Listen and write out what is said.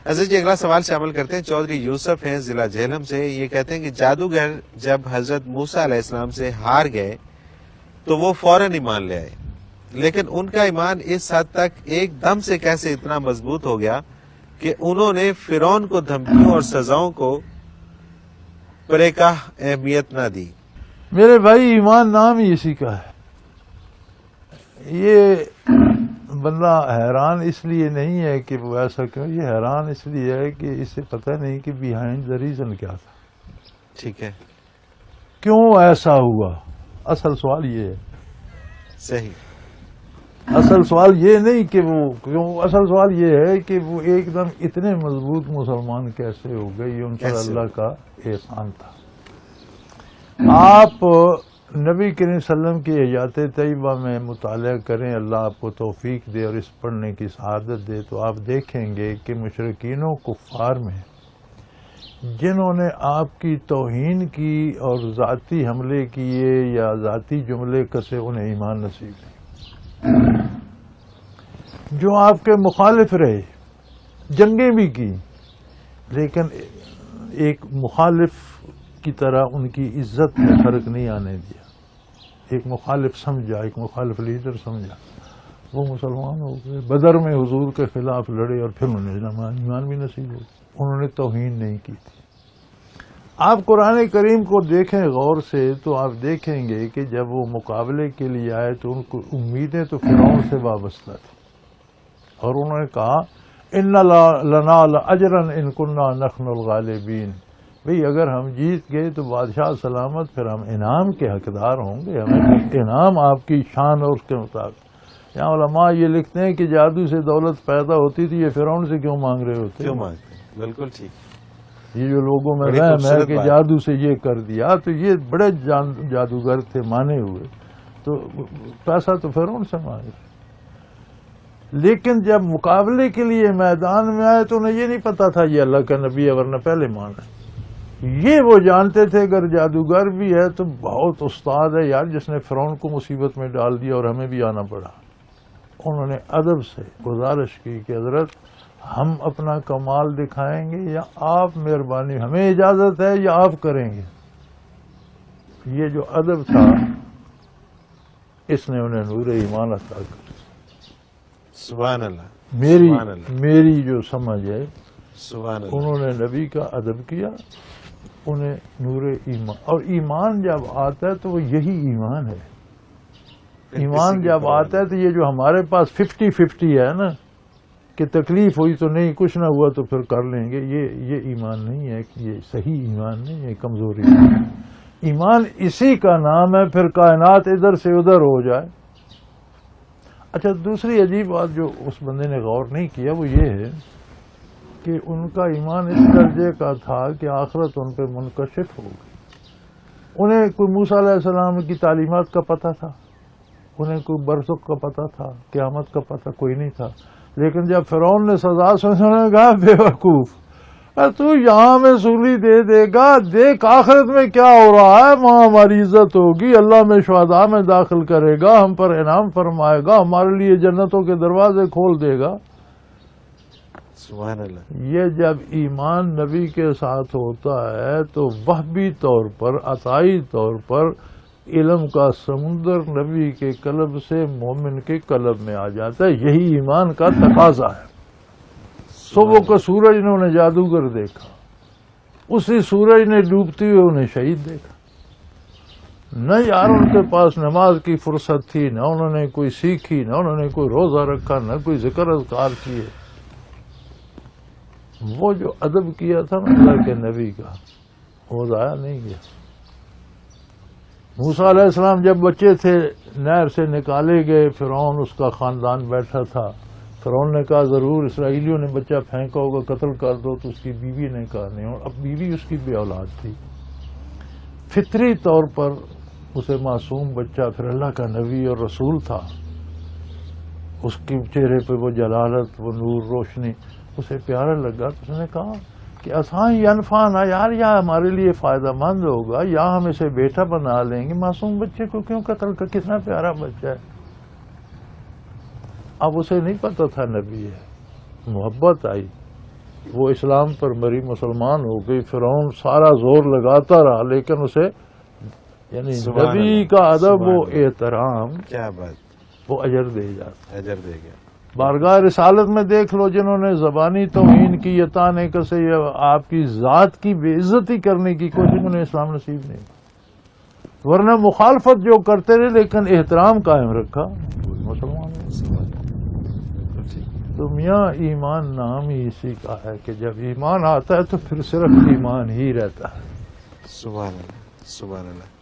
عزیز جی اگلا سوال شامل کرتے ہیں. چودھری یوسف ہیں ضلع جہلم سے. یہ کہتے ہیں کہ جادوگر جب حضرت موسیٰ علیہ السلام سے ہار گئے تو وہ فوراً ایمان لے آئے، لیکن ان کا ایمان اس حد تک ایک دم سے کیسے اتنا مضبوط ہو گیا کہ انہوں نے فرعون کو دھمکیوں اور سزاؤں کو پرےکاہ اہمیت نہ دی؟ میرے بھائی ایمان نام ہی اسی کا ہے. یہ بندہ حیران اس لیے نہیں ہے کہ وہ ایسا کیوں، یہ حیران اس لیے ہے کہ اسے پتہ نہیں کہ بیہائنڈ دا ریزن کیا تھا، ٹھیک ہے، کیوں ایسا ہوا. اصل سوال یہ ہے، صحیح. اصل سوال یہ نہیں کہ وہ کیوں، اصل سوال یہ ہے کہ وہ ایک دم اتنے مضبوط مسلمان کیسے ہو گئے. یہ ان پر اللہ کا احسان تھا. آپ نبی کریم صلی اللہ علیہ وسلم کی حیات طیبہ میں مطالعہ کریں، اللہ آپ کو توفیق دے اور اس پڑھنے کی سعادت دے، تو آپ دیکھیں گے کہ مشرکین و کفار میں جنہوں نے آپ کی توہین کی اور ذاتی حملے کیے یا ذاتی جملے کسے، انہیں ایمان نصیب نہیں. جو آپ کے مخالف رہے، جنگیں بھی کی، لیکن ایک مخالف کی طرح ان کی عزت میں فرق نہیں آنے دیا. ایک مخالف سمجھا، ایک مخالف لیڈر سمجھا، وہ مسلمان ہو گئے. بدر میں حضور کے خلاف لڑے اور پھر انہیں ایمان بھی نصیب ہو گیا. انہوں نے توہین نہیں کی تھی. آپ قرآن کریم کو دیکھیں غور سے تو آپ دیکھیں گے کہ جب وہ مقابلے کے لیے آئے تو ان کو امیدیں تو فرعون سے وابستہ تھیں، اور انہوں نے کہا ان لنا لاجرا ان کنا نحن الغالبین. بھئی اگر ہم جیت گئے تو بادشاہ سلامت، پھر ہم انعام کے حقدار ہوں گے، ہمیں انعام آپ کی شان اور اس کے مطابق. یہاں علماء یہ لکھتے ہیں کہ جادو سے دولت پیدا ہوتی تھی، یہ فرعون سے کیوں مانگ رہے ہوتے؟ کیوں مانگتے ہیں؟ بالکل ٹھیک. یہ جو لوگوں میں وہم ہے کہ جادو سے یہ کر دیا، تو یہ بڑے جادوگر تھے مانے ہوئے، تو پیسہ تو فرعون سے مانگے. لیکن جب مقابلے کے لیے میدان میں آئے تو انہیں یہ نہیں پتا تھا یہ اللہ کا نبی ہے، ورنہ پہلے مانا. یہ وہ جانتے تھے اگر جادوگر بھی ہے تو بہت استاد ہے یار، جس نے فرعون کو مصیبت میں ڈال دیا اور ہمیں بھی آنا پڑا. انہوں نے ادب سے گزارش کی کہ حضرت ہم اپنا کمال دکھائیں گے یا آپ مہربانی، ہمیں اجازت ہے یا آپ کریں گے. یہ جو ادب تھا اس نے انہیں نور ایمان عطا کر. سبحان اللہ. میری جو سمجھ ہے، سبحان اللہ. انہوں نے نبی کا ادب کیا، انہیں نور ایمان. اور ایمان جب آتا ہے تو وہ یہی ایمان ہے. ایمان جب آتا ہے تو یہ جو ہمارے پاس 50-50 ہے نا، کہ تکلیف ہوئی تو نہیں، کچھ نہ ہوا تو پھر کر لیں گے، یہ ایمان نہیں ہے. یہ صحیح ایمان نہیں ہے، کمزوری ہے. ایمان اسی کا نام ہے پھر کائنات ادھر سے ادھر ہو جائے. اچھا، دوسری عجیب بات جو اس بندے نے غور نہیں کیا وہ یہ ہے کہ ان کا ایمان اس درجے کا تھا کہ آخرت ان پہ منکشف ہو گئی. انہیں کوئی موسیٰ علیہ السلام کی تعلیمات کا پتہ تھا، انہیں کوئی برزخ کا پتہ تھا، قیامت کا پتہ کوئی نہیں تھا. لیکن جب فرعون نے سزا سنی، انہوں نے کہا بے وقوف، تو یہاں میں سولی دے دے گا، دیکھ آخرت میں کیا ہو رہا ہے، وہاں ہماری عزت ہوگی، اللہ میں شہداء میں داخل کرے گا، ہم پر انعام فرمائے گا، ہمارے لیے جنتوں کے دروازے کھول دے گا. سبحان اللہ. یہ جب ایمان نبی کے ساتھ ہوتا ہے تو وہبی طور پر، عطائی طور پر علم کا سمندر نبی کے قلب سے مومن کے قلب میں آ جاتا ہے. یہی ایمان کا تقاضا ہے. صبح کا سورج انہوں نے جادوگر دیکھا، اسی سورج نے ڈوبتے ہوئے انہیں شہید دیکھا. نہ یار ان کے پاس نماز کی فرصت تھی، نہ انہوں نے کوئی سیکھی، نہ انہوں نے کوئی روزہ رکھا، نہ کوئی ذکر اذکار کیے. وہ جو ادب کیا تھا نا اللہ کے نبی کا، وہ ضائع نہیں گیا. موسیٰ علیہ السلام جب بچے تھے نہر سے نکالے گئے، فرعون اس کا خاندان بیٹھا تھا. فرعون نے کہا ضرور اسرائیلیوں نے بچہ پھینکا ہوگا، قتل کر دو. تو اس کی بیوی نے کہا نہیں، اور اب بیوی اس کی بے اولاد تھی. فطری طور پر اسے معصوم بچہ، پھر اللہ کا نبی اور رسول تھا، اس کے چہرے پہ وہ جلالت، وہ نور، روشنی اسے پیارا لگا. تو اس نے کہا کہ اساں ینفعنا، یار یا ہمارے لیے فائدہ مند ہوگا، یا ہم اسے بیٹا بنا لیں گے. معصوم بچے کو کیوں قتل کر، کتنا پیارا بچہ ہے. اب اسے نہیں پتا تھا نبی ہے. محبت آئی وہ اسلام پر مری، مسلمان ہو گئی، فرعون سارا زور لگاتا رہا لیکن اسے یعنی سبحان نبی اللہ، کا ادب سبحان و اللہ، احترام کیا بات، وہ اجر دے جاتا. اجر دے گیا. بارگاہ رسالت میں دیکھ لو جنہوں نے زبانی توہین کی یا تانے کسے یا آپ کی ذات کی بے عزتی کرنے کی کوشش، انہیں اسلام نصیب نہیں. ورنہ مخالفت جو کرتے رہے لیکن احترام قائم رکھا، مسلمان ہوئے. تو میاں ایمان نام ہی اسی کا ہے کہ جب ایمان آتا ہے تو پھر صرف ایمان ہی رہتا ہے. سبحان اللہ، سبحان اللہ.